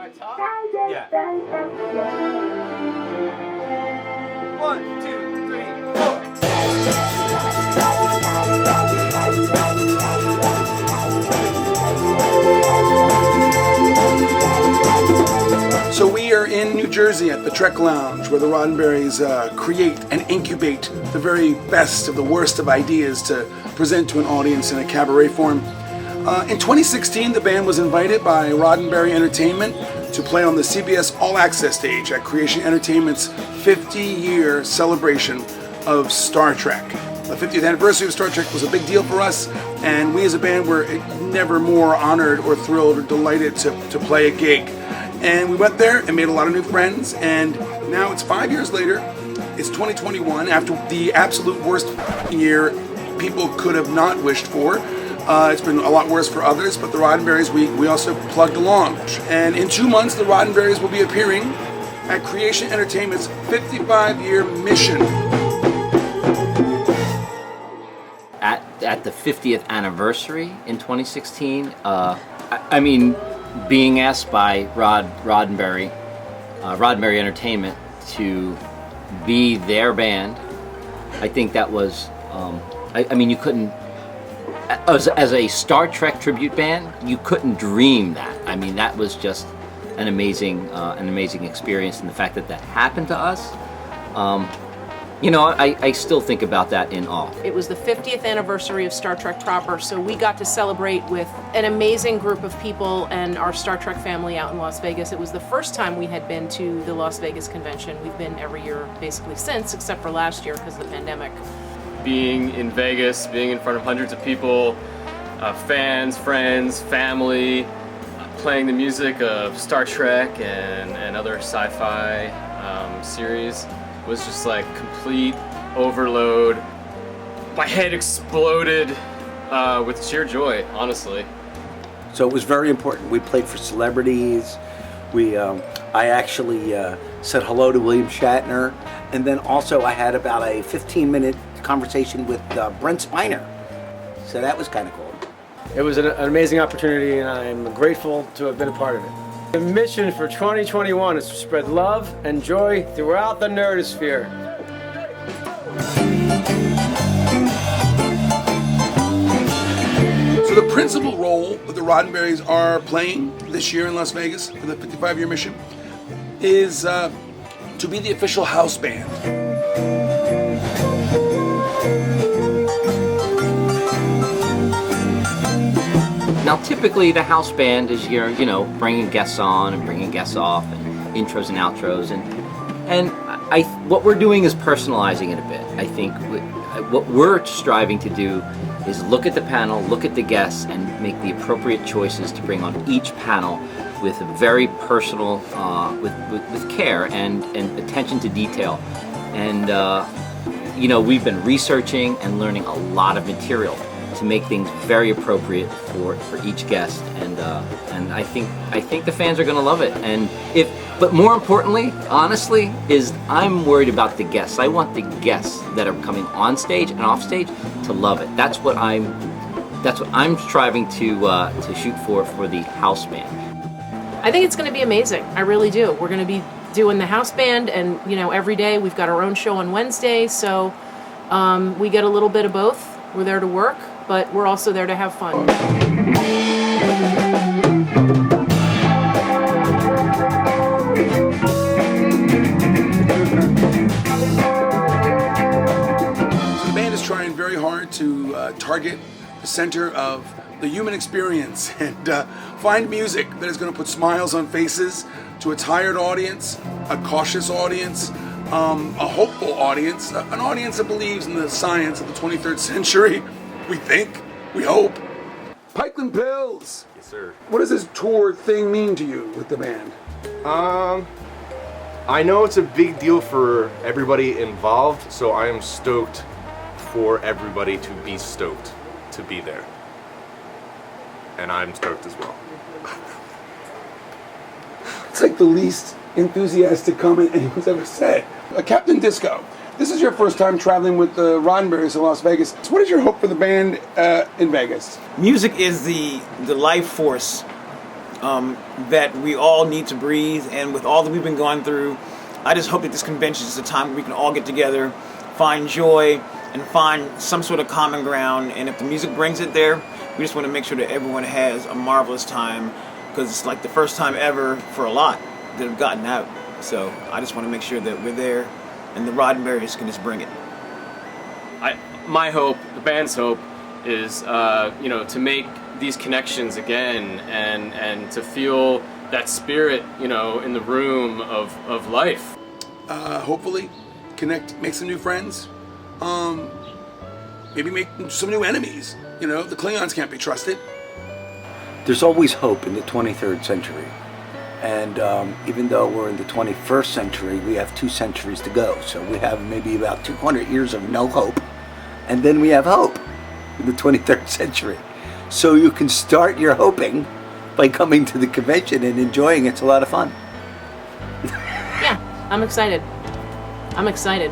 I talk? Yeah. 1, 2, 3, 4. So we are in New Jersey at the Trek Lounge, where the Roddenberries create and incubate the very best of the worst of ideas to present to an audience in a cabaret form. In 2016, the band was invited by Roddenberry Entertainment to play on the CBS All Access stage at Creation Entertainment's 50-year celebration of Star Trek. The 50th anniversary of Star Trek was a big deal for us, and we as a band were never more honored or thrilled or delighted to play a gig. And we went there and made a lot of new friends, and now it's 5 years later. It's 2021, after the absolute worst year people could have not wished for. It's been a lot worse for others, but the Roddenberries, we also plugged along. And in 2 months, the Roddenberries will be appearing at Creation Entertainment's 55-year mission. At the 50th anniversary in 2016, I mean, being asked by Roddenberry Entertainment to be their band, I think that was, I mean, you couldn't, as a Star Trek tribute band, you couldn't dream that. I mean, that was just an amazing experience, and the fact that happened to us, you know, I still think about that in awe. It was the 50th anniversary of Star Trek proper, so we got to celebrate with an amazing group of people and our Star Trek family out in Las Vegas. It was the first time we had been to the Las Vegas convention. We've been every year basically since, except for last year because of the pandemic. Being in Vegas, being in front of hundreds of people, fans, friends, family, playing the music of Star Trek and other sci-fi series was just like complete overload. My head exploded with sheer joy, honestly. So it was very important. We played for celebrities. I actually said hello to William Shatner, and then also I had about a 15-minute conversation with Brent Spiner. So that was kind of cool. It was an amazing opportunity, and I'm grateful to have been a part of it. The mission for 2021 is to spread love and joy throughout the nerdosphere. So the principal role that the Roddenberries are playing this year in Las Vegas for the 55-year mission is to be the official house band. Now, typically the house band is your, you know, bringing guests on and bringing guests off, and intros and outros, and what we're doing is personalizing it a bit. I think what we're striving to do is look at the panel, look at the guests, and make the appropriate choices to bring on each panel with a very personal, with care and attention to detail. And you know, we've been researching and learning a lot of material to make things very appropriate for each guest, and I think the fans are going to love it. And but more importantly, honestly, is I'm worried about the guests. I want the guests that are coming on stage and off stage to love it. That's what I'm striving to shoot for the house band. I think it's going to be amazing. I really do. We're going to be doing the house band, and you know, every day we've got our own show on Wednesday, so we get a little bit of both. We're there to work, but we're also there to have fun. So the band is trying very hard to target the center of the human experience and find music that is going to put smiles on faces to a tired audience, a cautious audience, a hopeful audience, an audience that believes in the science of the 23rd century. We think, we hope. Pikeland Pills. Yes, sir. What does this tour thing mean to you with the band? I know it's a big deal for everybody involved, so I am stoked for everybody to be stoked to be there. And I'm stoked as well. It's like the least enthusiastic comment anyone's ever said. Captain Disco, this is your first time traveling with the Roddenberries in Las Vegas. So what is your hope for the band in Vegas? Music is the life force that we all need to breathe. And with all that we've been going through, I just hope that this convention is a time where we can all get together, find joy, and find some sort of common ground. And if the music brings it there, we just want to make sure that everyone has a marvelous time, because it's like the first time ever for a lot that have gotten out. So I just want to make sure that we're there and the Roddenberries can just bring it. My hope, the band's hope, is to make these connections again and to feel that spirit, in the room of life. Hopefully, connect, make some new friends. Maybe make some new enemies. The Klingons can't be trusted. There's always hope in the 23rd century. And even though we're in the 21st century, we have 2 centuries to go. So we have maybe about 200 years of no hope. And then we have hope in the 23rd century. So you can start your hoping by coming to the convention and enjoying it. It's a lot of fun. Yeah, I'm excited. I'm excited.